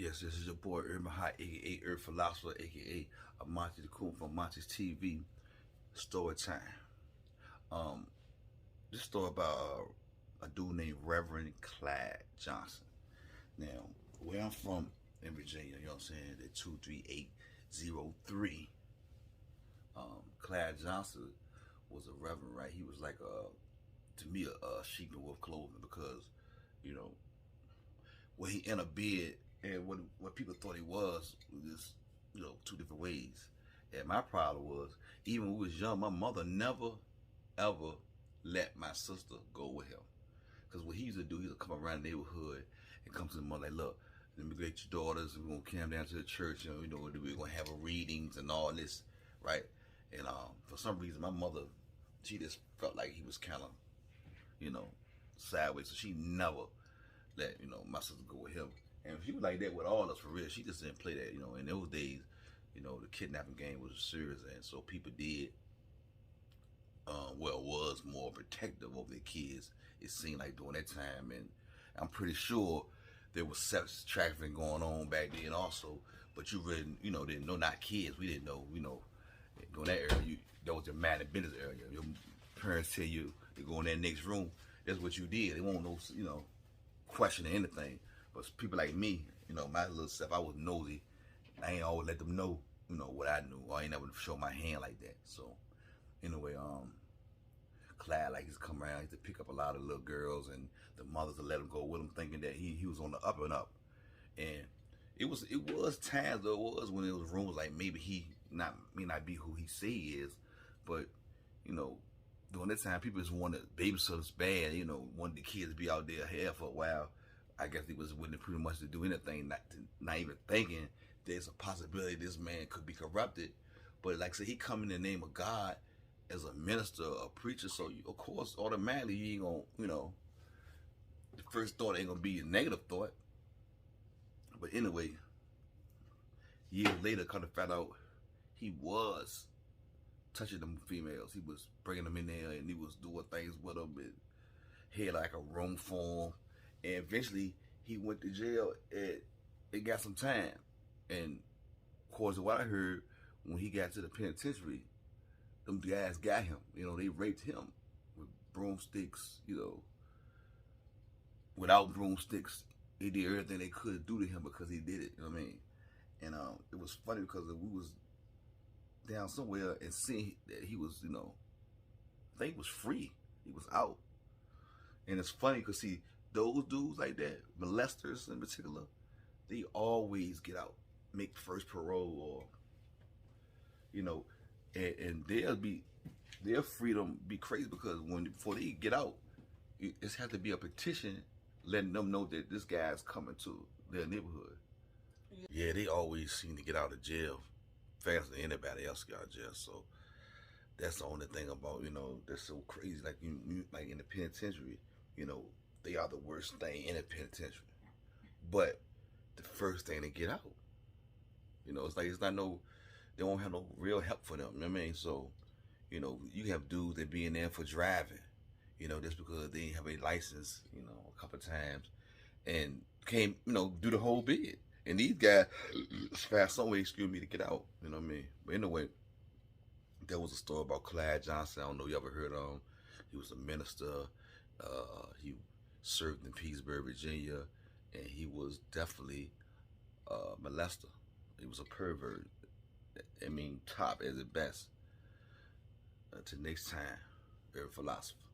Yes, this is your boy Urban Hot, aka Earth Philosopher, aka Amontes'TV from Amontes'TV. Story time. Um, this story about a dude named Reverend Clyde Johnson. Now, where I'm from in Virginia, you know what I'm saying, the 23803. Clyde Johnson was a reverend, right? He was like to me a sheep in wolf clothing because, you know, when he in a bed and what people thought he was just, you know, two different ways. And my problem was, even when we was young, my mother never ever let my sister go with him. Because what he used to do, he used to come around the neighborhood and come to the mother like, look, let me get your daughters, we're gonna come down to the church, and you know, we're gonna have a readings and all this, right? And for some reason my mother, she just felt like he was kind of, you know, sideways, so she never let, you know, my sister go with him. And she was like that with all of us for real. She just didn't play that, you know. In those days, you know, the kidnapping game was serious, and so people did, was more protective of their kids. It seemed like during that time, and I'm pretty sure there was sex trafficking going on back then also. But you really, you know, didn't know, not kids. We didn't know, you know, during that era, that was your man and business area. Your parents tell you to go in that next room. That's what you did. They won't know, you know, questioning anything. But people like me, you know, my little self, I was nosy. I ain't always let them know, you know, what I knew. I ain't never show my hand like that. So, anyway, Clyde, like, he's come around, he used to pick up a lot of little girls, and the mothers would let him go with him, thinking that he was on the up and up. And it was times, though, it was when it was rumors like maybe he may not be who he say he is, but, you know, during that time, people just wanted babysitters bad, you know, wanted the kids to be out there here for a while. I guess he was willing pretty much to do anything, not even thinking there's a possibility this man could be corrupted. But like I said, he come in the name of God as a minister, a preacher, so you, of course, automatically you ain't gonna, you know, the first thought ain't gonna be a negative thought. But anyway, years later, kind of found out he was touching them females. He was bringing them in there, and he was doing things with them, and he had like a room for them. And eventually, he went to jail, and it got some time. And of course, what I heard, when he got to the penitentiary, them guys got him. You know, they raped him with broomsticks, you know, without broomsticks. They did everything they could do to him because he did it, you know what I mean? And it was funny because we was down somewhere and seeing that he was, you know, I think he was free. He was out. And it's funny because, see, those dudes like that, molesters in particular, they always get out, make first parole, or, you know, and their freedom be crazy because before they get out, it has to be a petition letting them know that this guy's coming to their neighborhood. Yeah, they always seem to get out of jail faster than anybody else get out of jail. So that's the only thing about, you know, that's so crazy. Like like in the penitentiary, you know, they are the worst thing in the penitentiary, but the first thing to get out. You know, it's like they won't have no real help for them. You know what I mean? So, you know, you have dudes that be in there for driving, you know, just because they didn't have a license, you know, a couple of times, and came, you know, do the whole bid. And these guys found some way, excuse me, to get out. You know what I mean? But anyway, there was a story about Clyde Johnson. I don't know if you ever heard of him. He was a minister. He served in Petersburg, Virginia, and he was definitely a molester. He was a pervert. I mean, top as the best. Until next time, Pervert philosopher.